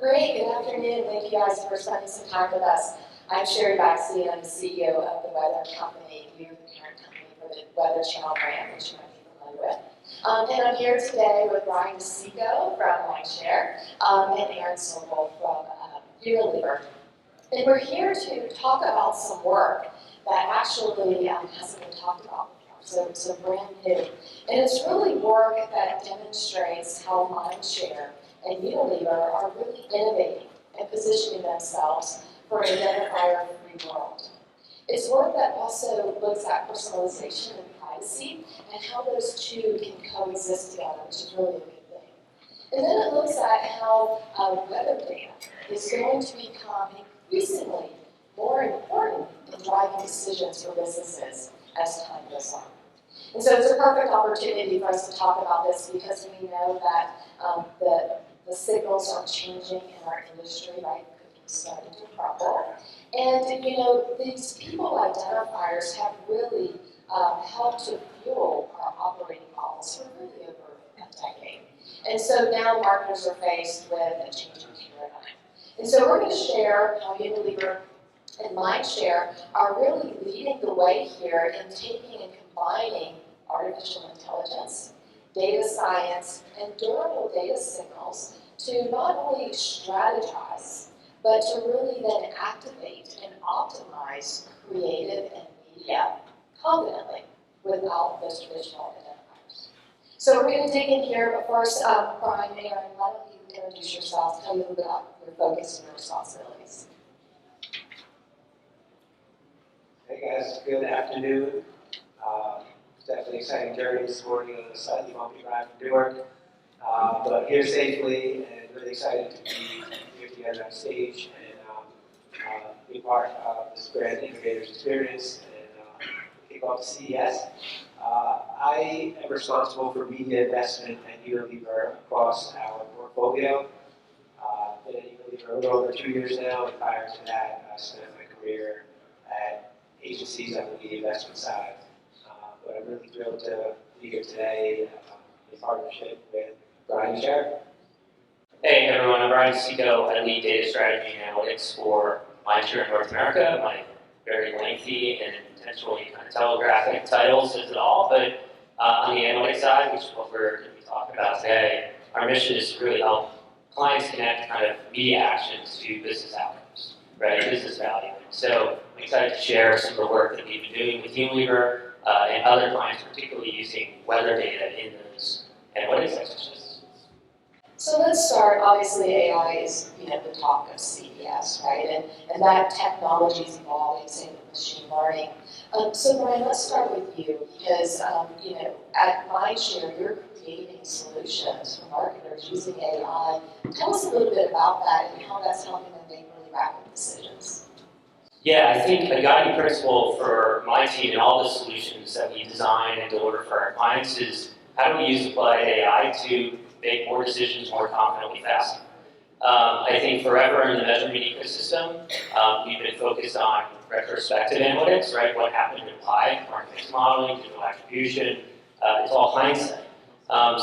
Great, good afternoon. Thank you guys for spending some time with us. I'm Sheri Bachstein. I'm the CEO of the Weather Company. We're the parent company for the Weather Channel brand, which you might be familiar with. And I'm here today with DeCicco from Mindshare and Aaron Sobol from Unilever. And we're here to talk about some work that actually hasn't been talked about before, so brand new. And it's really work that demonstrates how Mindshare and Unilever are really innovating and positioning themselves for an identifier-free world. It's work that also looks at personalization and privacy and how those two can coexist together, which is really a good thing. And then it looks at how weather data is going to become increasingly more important in driving decisions for businesses as time goes on. And so it's a perfect opportunity for us to talk about this because we know that the signals are changing in our industry, right? Cookies starting to crumble. And, you know, these people identifiers have really helped to fuel our operating models for really over a decade. And so now marketers are faced with a changing paradigm. And so we're going to share how Unilever and Mindshare are really leading the way here in taking and combining artificial intelligence, data science, and durable data signals to not only strategize, but to really then activate and optimize creative and media confidently without those traditional identifiers. So we're going to dig in here, but first, Brian, Aaron, why don't you introduce yourselves, tell you a little bit about your focus and your responsibilities. Hey guys, good afternoon. It's definitely an exciting journey this morning on a slightly bumpy ride from Newark. But here safely and really excited to be here together on stage and be part of this brand Innovators experience and kick off the CES. I am responsible for media investment at Unilever across our portfolio. Been at Unilever a little over 2 years now, and prior to that, I spent my career at agencies on the media investment side. But I'm really thrilled to be here today in partnership with Brian and Sheri. Hey everyone, I'm Brian DeCicco. I lead data strategy and analytics for Mindshare in North America. My very lengthy and intentionally kind of telegraphic title says it all, but on the analytics side, which is what we're going to be talking about today, our mission is to really help clients connect kind of media actions to business outcomes, right, business value. And so I'm excited to share some of the work that we've been doing with Unilever and other clients, particularly using weather data in those analytics exercises. So let's start. Obviously, AI is the talk of CES, right? And that technology is evolving, same with machine learning. So Brian, let's start with you because at Mindshare, you're creating solutions for marketers using AI. Tell us a little bit about that and how that's helping them make really rapid decisions. Yeah, I think a guiding principle for my team and all the solutions that we design and deliver for our clients is how do we use applied AI to make more decisions more confidently faster. I think forever in the measurement ecosystem, we've been focused on retrospective analytics, right? What happened in applied, market mix modeling, digital attribution, it's all hindsight.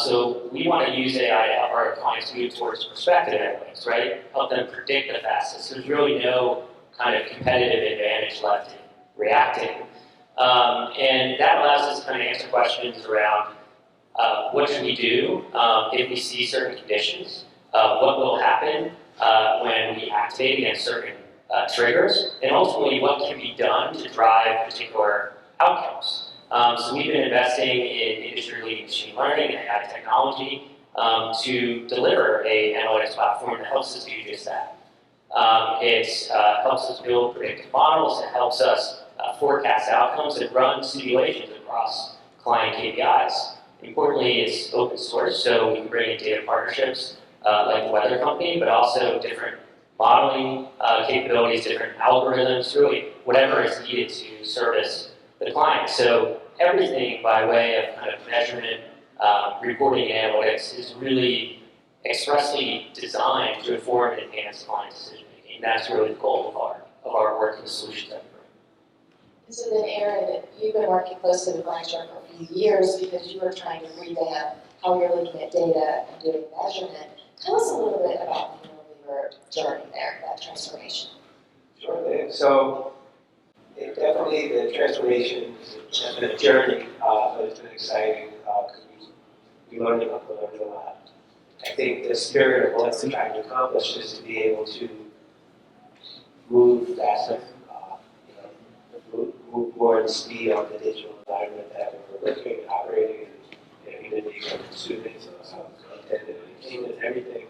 So we want to use AI to help our clients move towards prospective analytics, right? Help them predict the fastest. There's really no kind of competitive advantage left in reacting. And that allows us to kind of answer questions around what should we do if we see certain conditions, what will happen when we activate against certain triggers, and ultimately what can be done to drive particular outcomes. So we've been investing in industry-leading machine learning and AI technology to deliver an analytics platform that helps us do just that. It helps us build predictive models. It helps us forecast outcomes and run simulations across client KPIs. Importantly, it's open source, so we can bring in data partnerships like the Weather Company, but also different modeling capabilities, different algorithms, really whatever is needed to service the client. So everything by way of kind of measurement, reporting, and analytics is really expressly designed to inform and enhance client decision making. That's really the goal of our work and the solutions that we bring. So then, Aaron, you've been working closely with Mindshare for a few years because you were trying to revamp how you're looking at data and doing measurement. Tell us a little bit about Unilever journey there, that transformation? Sure thing. So definitely the transformation has been a journey, but it's been exciting because we learned a lot. I think the spirit of what we're trying to accomplish is to be able to move faster, move more at the speed of the digital environment that we're working and operating in, human beings are consuming, so content and entertainment and everything.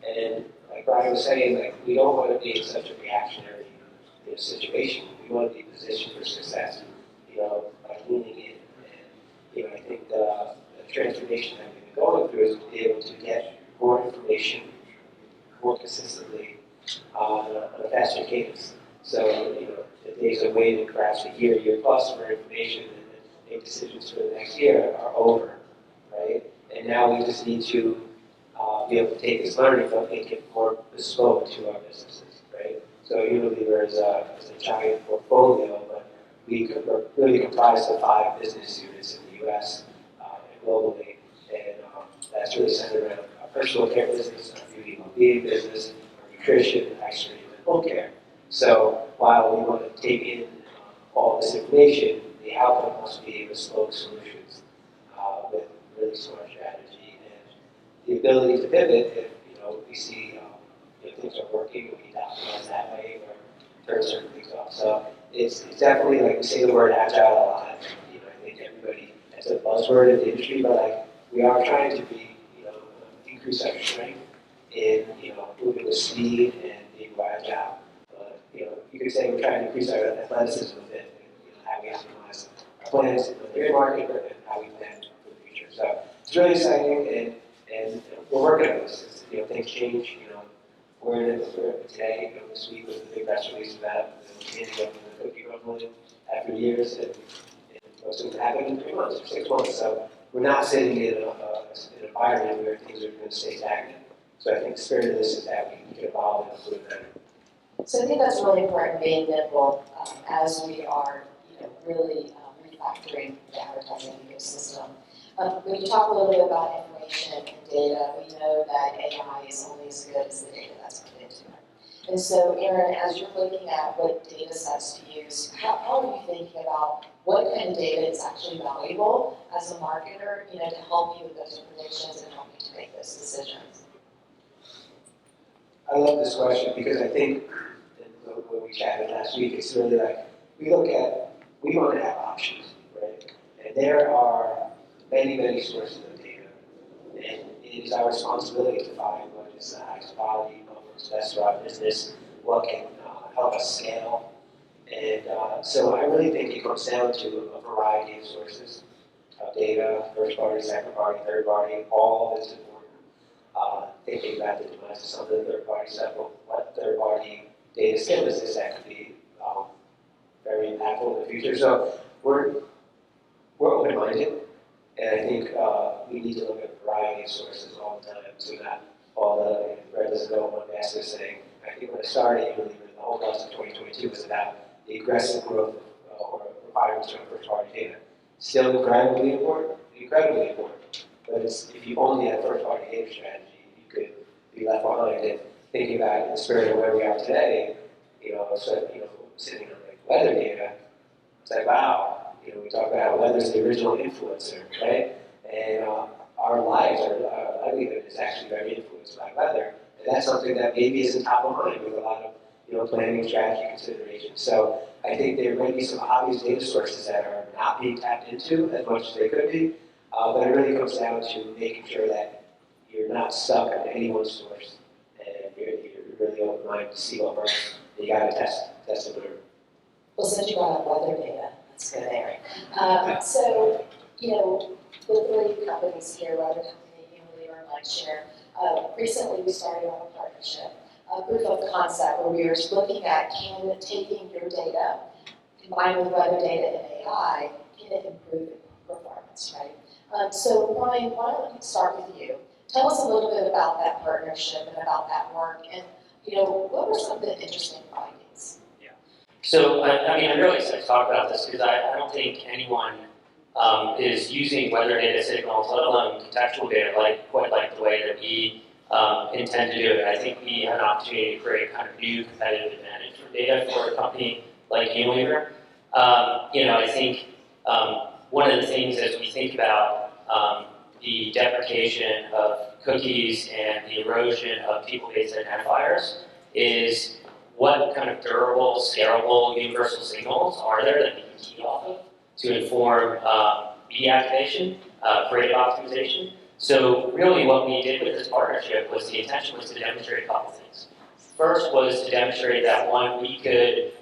And like Brian was saying, like we don't want to be in such a reactionary situation. We want to be positioned for success, by leaning in. And I think the transformation that we've been going through is to be able to get more information more consistently on a faster cadence. So, the days of waiting perhaps a year plus for information and then make decisions for the next year are over, right? And now we just need to be able to take this learning and make it more bespoke to our businesses, right? So Unilever is a giant portfolio, but we're really comprised of 5 business units in the U.S. And globally, and that's really centered around our personal care business, our beauty and well-being business, our nutrition, ice cream, and home care. So while we want to take in all this information, the outcome must be bespoke solutions with really smart strategy and the ability to pivot if we see things are working, we can optimize that way or turn certain things off. So it's definitely, like we say the word agile a lot. I think everybody, that's a buzzword in the industry, but we are trying to be, increase our strength in, moving with speed and being more agile. You could say we're trying to increase our athleticism a bit, how we optimize our plans in the labor market and how we plan for the future. So it's really exciting, and we're working on this. Things change. We're in it today. This week was the big press release about the ending of the cookie rumbling after years, and most of it happened in 3 months or 6 months. So we're not sitting in an environment where things are going to stay stagnant. So I think the spirit of this is that we can evolve and improve better. So I think that's really important, being nimble as we are, really refactoring the advertising ecosystem. When you talk a little bit about information and data, we know that AI is only as good as the data that's put into it. And so, Aaron, as you're looking at what data sets to use, how are you thinking about what kind of data is actually valuable as a marketer, to help you with those predictions and help you to make those decisions? I love this question because I think when we chatted last week, it's really like we want to have options, right? And there are many sources of data, and it is our responsibility to find what is the highest quality, what works best for our business, what can help us scale. And so I really think it comes down to a variety of sources of data, first party, second party, third party, all is important. Thinking about the demise of some of the third party stuff, what third party data synthesis that could be very impactful in the future. So we're open-minded, and I think we need to look at a variety of sources all the time, so not all the bread doesn't go in one basket saying, I think when I started Unilever, the whole class of 2022 was about the aggressive growth or requirements from first party data. Still incredibly important, but if you only have first party data strategy, you could be left behind. And thinking about it in the spirit of where we are today, sitting on weather data, it's like, wow, we talk about how weather's the original influencer, right? And our livelihood is actually very influenced by weather. And that's something that maybe isn't top of mind with a lot of planning strategy considerations. So I think there might be some obvious data sources that are not being tapped into as much as they could be, but it really comes down to making sure that you're not stuck on any one source, and you're really open-minded to see what works. You got to test and learn. Well, since you brought up weather data, that's good, Aaron. So, the 3 companies here, Weather Company, Unilever, and Mindshare, recently we started on a partnership, a proof of concept where we were looking at taking your data, combined with weather data and AI, can it improve performance, right? So, Brian, why don't we start with you? Tell us a little bit about that partnership and about that work, and what were some of the interesting findings? Yeah. So, I'm really excited to talk about this because I don't think anyone is using weather data signals, let alone contextual data, quite like the way that we intend to do it. I think we have an opportunity to create kind of new competitive advantage for data for a company like Unilever. I think one of the things as we think about the deprecation of cookies and the erosion of people-based identifiers is what kind of durable, scalable, universal signals are there that we can key off of to inform media activation, creative optimization. So really what we did with this partnership was the intention was to demonstrate a couple things. First was to demonstrate that one, we could,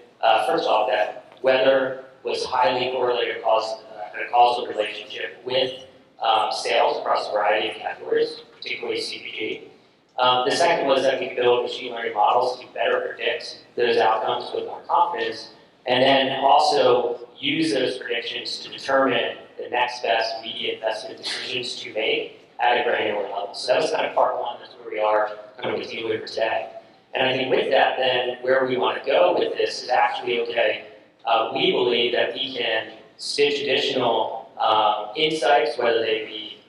first off, that weather was highly correlated in a causal relationship with sales across a variety of categories, particularly CPG. The second was that we could build machine learning models to better predict those outcomes with more confidence, and then also use those predictions to determine the next best media investment decisions to make at a granular level. So that was kind of part one. That's where we are kind of with Unilever today. And I think with that, then where we want to go with this is actually, okay, we believe that we can stitch additional insights, whether they be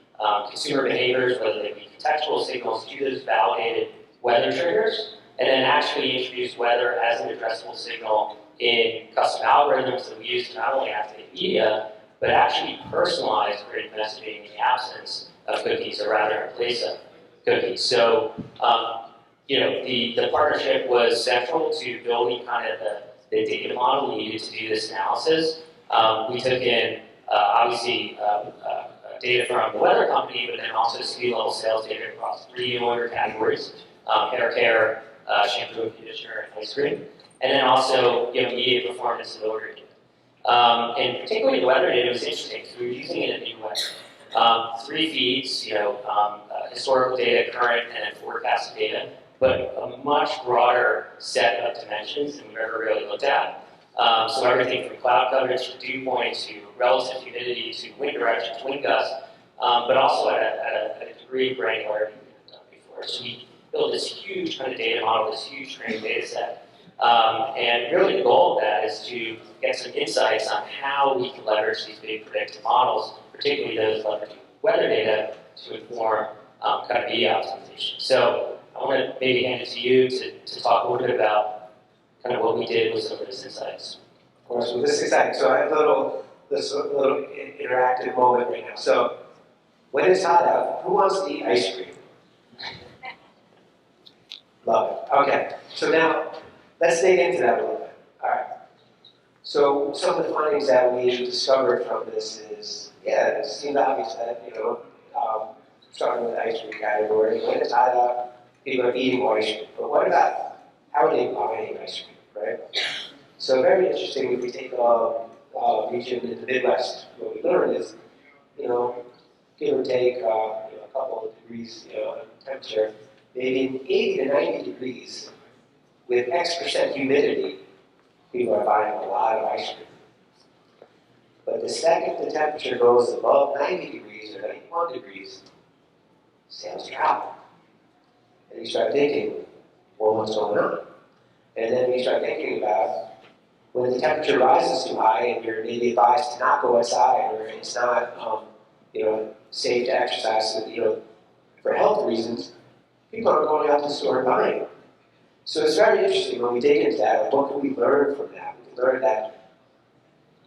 consumer behaviors, whether they be contextual signals, to those validated weather triggers, and then actually introduce weather as an addressable signal in custom algorithms that we use to not only activate media, but actually personalize creative messaging in the absence of cookies, or rather in place of cookies. So, the partnership was central to building kind of the data model needed to do this analysis. We took in, obviously, data from the weather company, but then also SKU-level sales data across 3 Unilever categories, hair care, shampoo and conditioner, and ice cream. And then also, media performance and odor data. And particularly the weather data was interesting, because we were using it in a new way. 3 feeds, historical data, current, and then forecasted data, but a much broader set of dimensions than we've ever really looked at. So everything from cloud coverage to dew point to relative humidity to wind direction to wind gusts, but also at a degree of granularity we haven't done before. So we built this huge kind of data model, this huge training data set. And really the goal of that is to get some insights on how we can leverage these big predictive models, particularly those leveraging weather data, to inform kind of media optimization. So I want to maybe hand it to you to talk a little bit about kind of what we did with some of those insights. Of course, well, this is exciting. So I have a little interactive moment right now. So when it's hot out, who wants to eat ice cream? Love it. Okay. So now let's dig into that a little bit. All right. So some of the findings that we discovered from this is, it seemed obvious that starting with the ice cream category, when it's hot out, people are eating more ice cream. But what about how are they buying ice cream, right? So very interesting. If we take a region in the Midwest, what we learned is, give or take a couple of degrees temperature, maybe in 80 to 90 degrees with X% humidity, people are buying a lot of ice cream. But the second the temperature goes above 90 degrees or 91 degrees, sales drop. And you start thinking, well, what's going on? And then you start thinking about when the temperature rises too high and you're maybe advised to not go outside, or it's not, safe to exercise, for health reasons, people are going out to the store and buying. So it's very interesting when we dig into that. Like, what can we learn from that? We can learn that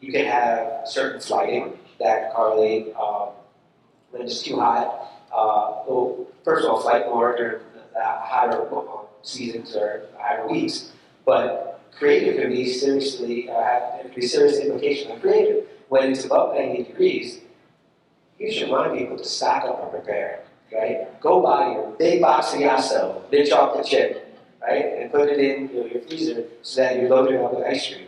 you can have certain flighting that can correlate when it's too hot. First of all, flight more during the hotter seasons or hotter weeks, but creative can be serious implications on creative. When it's above 90 degrees, you should remind people to stock up and prepare, right? Go buy your big box of Yasso, big chocolate chip, right? And put it in your freezer so that you're loaded up with ice cream.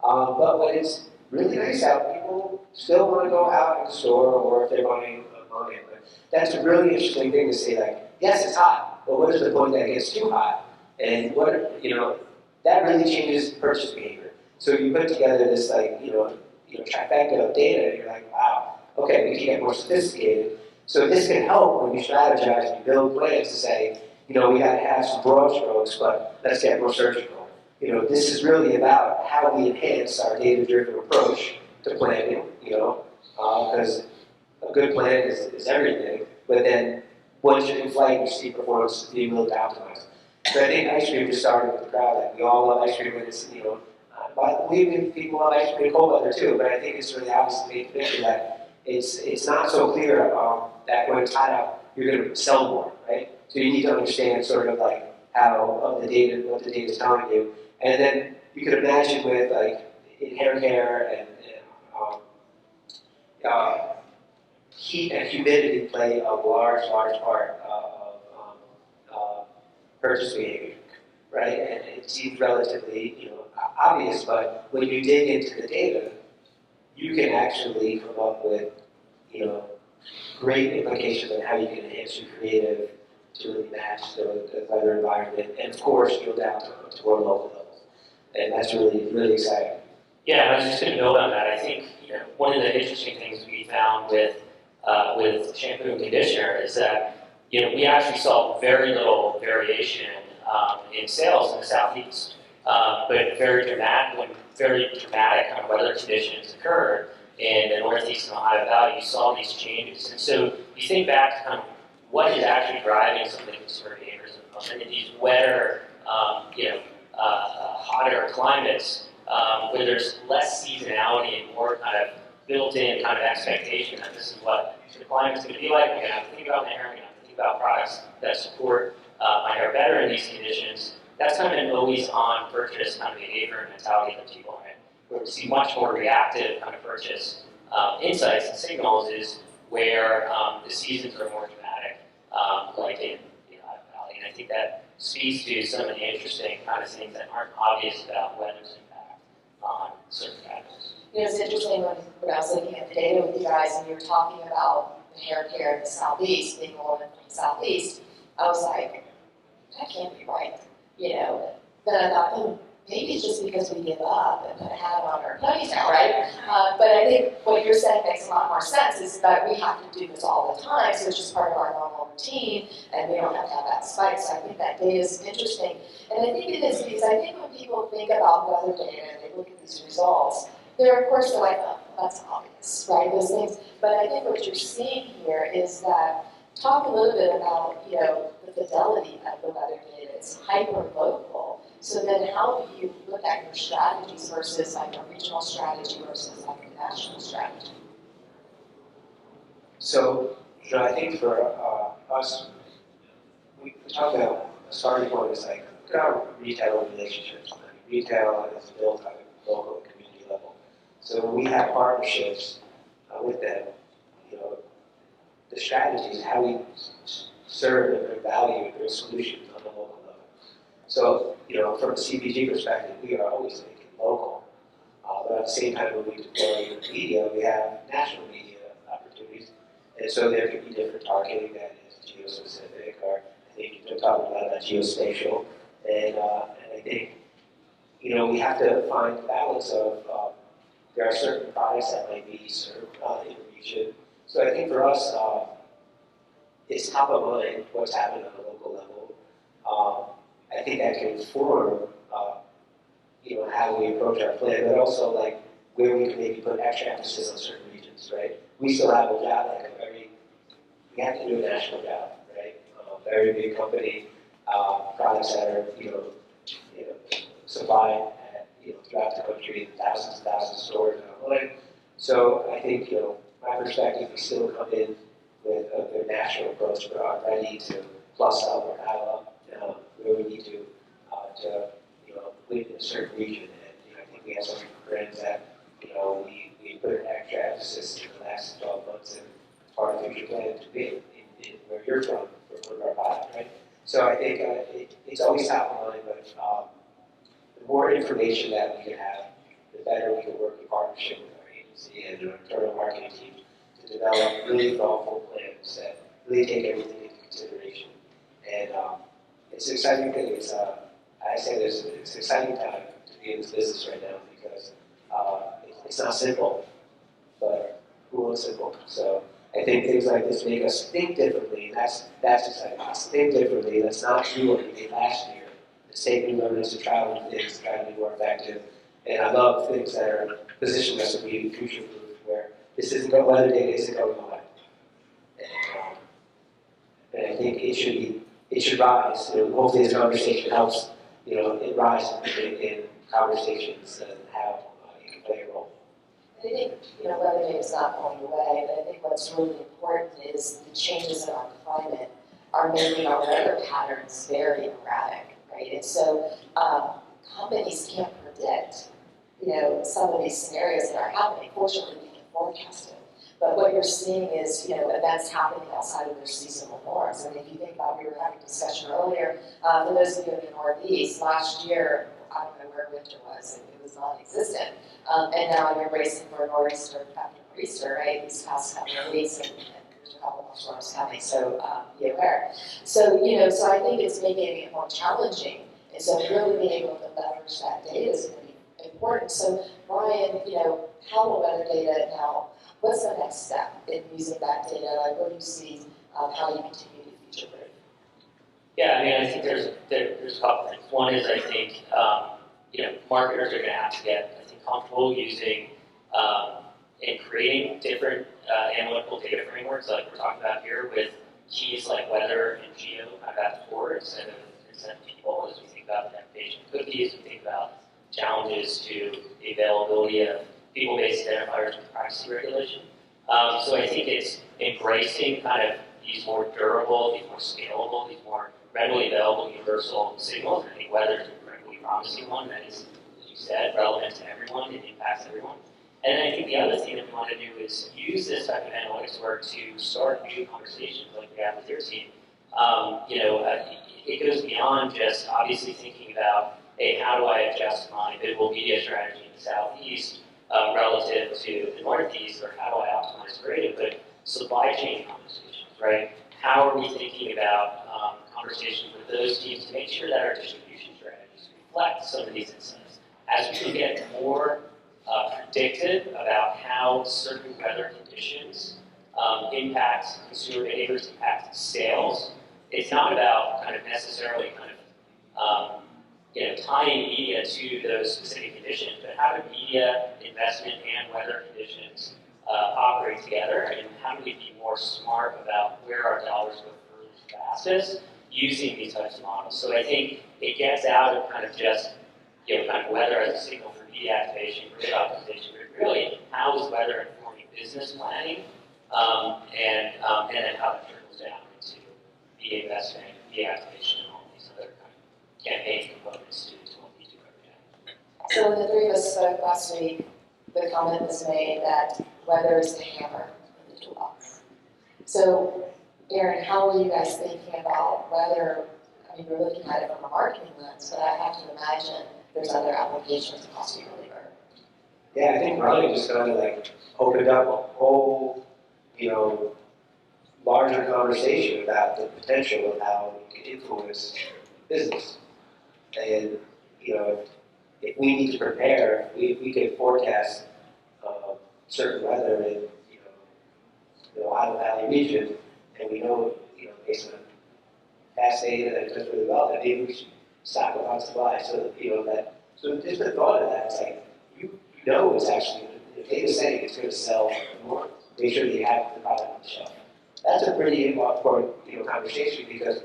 But when it's really nice out, people still want to go out in the store, or if they're buying online. But that's a really interesting thing to say, like, yes, it's hot, but what is the point that it gets too hot? And that really changes purchase behavior. So you put together this trifecta of data, and you're like, wow, okay, we can get more sophisticated. So this can help when you strategize and you build plans to say, we got to have some broad strokes, but let's get more surgical. This is really about how we enhance our data-driven approach to planning, because a good plan is everything, but then once you're in flight, you see performance being able to optimize. So I think ice cream just started with the crowd. Like we all love ice cream when it's, but people love ice cream in cold weather too. But I think it's really obvious to make the picture that it's not so clear that when it's hot out, you're going to sell more, right? So you need to understand sort of like how what the data is telling you, and then you could imagine with like in hair care and heat and humidity play a large part of purchase behavior, right? And it seems relatively, obvious, but when you dig into the data, you can actually come up with, great implications on how you can enhance your creative to really match the weather environment, and of course, drill down to more local levels. And that's really exciting. Yeah, I was just going to build on that. I think one of the interesting things we found with shampoo and conditioner is that we actually saw very little variation in sales in the southeast, but very dramatic kind of weather conditions occurred in the northeast and Ohio Valley. You saw these changes, and so you think back to kind of what is actually driving some of the consumer behaviors in these wetter, hotter climates. Where there's less seasonality and more kind of built-in kind of expectation that this is what the climate's going to be like. We're going to have to think about my hair. We're going to have to think about products that support my hair better in these conditions. That's kind of an always-on purchase kind of behavior and mentality that people are in. Where we see much more reactive kind of purchase insights and signals is where the seasons are more dramatic, like in Ohio Valley. And I think that speaks to some of the interesting kind of things that aren't obvious about weather's impact on certain factors. It's interesting when I was looking at the data with you guys and you were talking about the hair care in the Southeast, being a woman from the Southeast, I was like, that can't be right, Then I thought, maybe it's just because we give up and put a hat on our ponytail, right? But I think what you're saying makes a lot more sense is that we have to do this all the time, so it's just part of our normal routine, and we don't have to have that spike. So I think that data is interesting. And I think it is because I think when people think about weather data and they look at these results, they're like, oh, that's obvious, right? Those things. But I think what you're seeing here is that, talk a little bit about, the fidelity of the weather data. It's hyper-local. So then how do you look at your strategies versus like a regional strategy versus like a national strategy? So, I think for us, we talk about a starting point is like, look at our retail relationships. Retail is built on a local and community level. So when we have partnerships with them, the strategy is how we serve and bring value and bring solutions on the local level. So, from a CPG perspective, we are always thinking local. But at the same time, when we deploy media, we have national media opportunities. And so there could be different targeting that is geo-specific, or I think you're talking about geospatial. And I think, we have to find the balance of, there are certain products that might be served in a region. So I think for us, it's top of mind what's happening on a local level. I think that can inform, how we approach our plan, but also like where we can maybe put extra emphasis on certain regions, right? We still have a job, we have to do a national job, right? Very big company, products that are, supplied at, throughout the country, thousands and thousands of stores and online. So I think, my perspective, we still come in with a very national approach, but are ready to plus up or dial up where we need to win in a certain region. And I think we have some brands that we put an extra emphasis in the last 12 months and part of the future plan to be in where you're from one of our products, right? So I think it's always top of mind, but the more information that we can have, the better we can work in partnership with our agency and our internal marketing team to develop really thoughtful plans that really take everything into consideration. And it's an exciting thing. I say it's an exciting time to be in this business right now because it's not simple, but who wants simple? So I think things like this make us think differently. That's exciting. Let's think differently. Let's not do what we did last year. Let's take new learnings to try new things, try to be more effective. And I love things that are positioned us to be future-proof, where this isn't going, weather data isn't going away. And And I think it should rise. Hopefully this conversation helps, it rise in conversations and how it can play a role. I think, weather data is not going away, but I think what's really important is the changes in our climate are making our weather patterns very erratic, right? And so companies can't predict, some of these scenarios that are happening. Fortunately, we can forecast it. But what you're seeing is, events happening outside of their seasonal norms. I mean, if you think about, we were having a discussion earlier, for those of you in the Northeast, last year, I don't know where winter was, it was non-existent. And now you're bracing for a nor'easter after nor'easter, right, these past couple of weeks, and there's a couple more storms coming, so be aware. So, so I think it's making it more challenging, and so really being able to leverage that data is going to be important. So, Brian, how will weather data now, what's the next step in using that data? Like, what do you see, how you continue to future-proof? Yeah, I mean, I think there's a couple things. One is, I think, marketers are going to have to get, comfortable using and creating different analytical data frameworks like we're talking about here with keys like weather and geo kind of at the core instead of people as we think about the deprecation of cookies, we think about challenges to the availability of people-based identifiers with privacy regulation. So I think it's embracing kind of these more durable, these more scalable, these more readily available universal signals. I think weather is an incredibly promising one that is, said, relevant to everyone, it impacts everyone. And then I think the other thing that we want to do is use this type of analytics work to start new conversations like we have with your team. It goes beyond just obviously thinking about, hey, how do I adjust my visual media strategy in the Southeast relative to the Northeast, or how do I optimize creative, but supply chain conversations, right? How are we thinking about conversations with those teams to make sure that our distribution strategies reflect some of these insights? As we can get more predictive about how certain weather conditions impact consumer behaviors, impact sales, it's not about kind of necessarily tying media to those specific conditions, but how do media investment and weather conditions operate together, and how do we be more smart about where our dollars go fastest using these types of models. So I think it gets out of kind of just kind of weather as a signal for media activation, grid optimization, but really how is weather informing business planning, and then how that trickles down into media investment, media activation, and all these other kind of campaign components to what we do every day. So when the three of us spoke last week, the comment was made that weather is the hammer in the toolbox. So, Aaron, how are you guys thinking about weather? I mean, we're looking at it from a marketing lens, but I have to imagine there's other applications across Unilever. Yeah, I think Ronnie just kind of opened up a whole, larger conversation about the potential of how we can influence business. And, if we need to prepare, we can forecast certain weather in, the Ohio Valley region, and we know, based on past data that does really well, that maybe we should stock up on supply. So, so just the thought of that, it's like, it's actually, the data saying it's going to sell more, make sure that you have the product on the shelf. That's a pretty important, conversation, because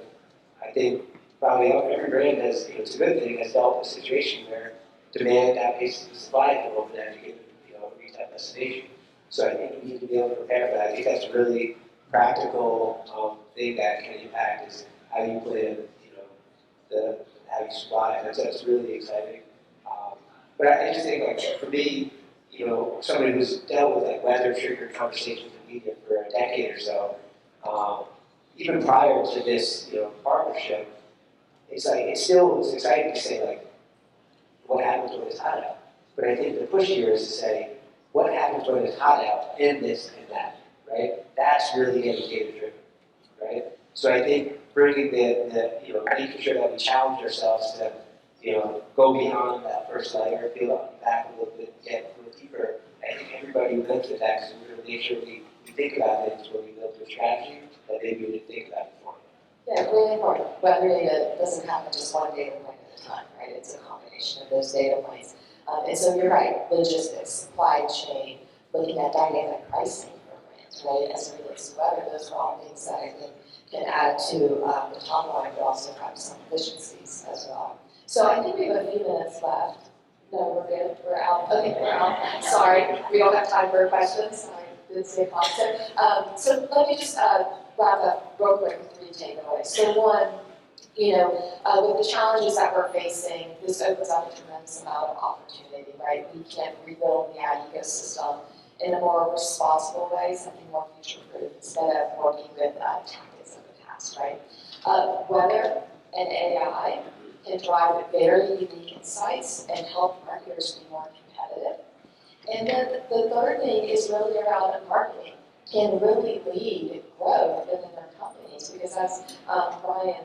I think probably every brand has, it's a good thing, has dealt with a situation where demand outpaces the supply at the moment as you get, a retail destination. So I think we need to be able to prepare for that. I think that's a really practical thing that can impact is how you plan, how you supply. That's really exciting. But I just think, for me, somebody who's dealt with weather-triggered conversations in media for a decade or so, even prior to this, partnership, it's exciting to say, what happens when it's hot out? But I think the push here is to say, what happens when it's hot out in this and that, right? That's really getting data-driven, right? So I think bringing making sure that we challenge ourselves to, go beyond that first layer, peel back a little bit, get a little deeper. I think everybody lives with that, because we're going to make sure we think about things when we build a strategy that maybe we didn't think about before. Yeah, really important. Weather data doesn't happen just one data point at a time, right? It's a combination of those data points. And so you're right, logistics, supply chain, looking at dynamic pricing for brands, right? As it relates to weather, those are all things that I think can add to the top line, but also have some efficiencies as well. So I think we have a few minutes left. No, we're good. We're out. Okay, we're out. Sorry, we don't have time for questions. I didn't say a so let me just wrap up real quick with 3 takeaways. So one, with the challenges that we're facing, this opens up a tremendous amount of opportunity, right? We can rebuild the ad ecosystem in a more responsible way, something more future-proof, instead of working with tactics of the past, right? Weather and AI can drive very unique insights and help marketers be more competitive. And then the third thing is really around marketing can really lead growth within their companies, because as Brian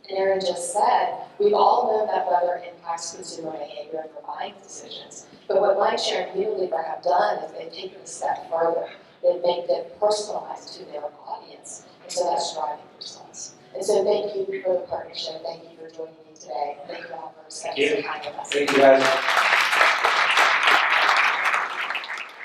and Aaron just said, we've all known that weather impacts consumer behavior and their buying decisions. But what Mindshare and Unilever have done is they've taken a step further. They've made it personalized to their audience, and so that's driving results. And so thank you for the partnership. Thank you for joining me today. Thank you all for spending some time with us. Thank you, guys.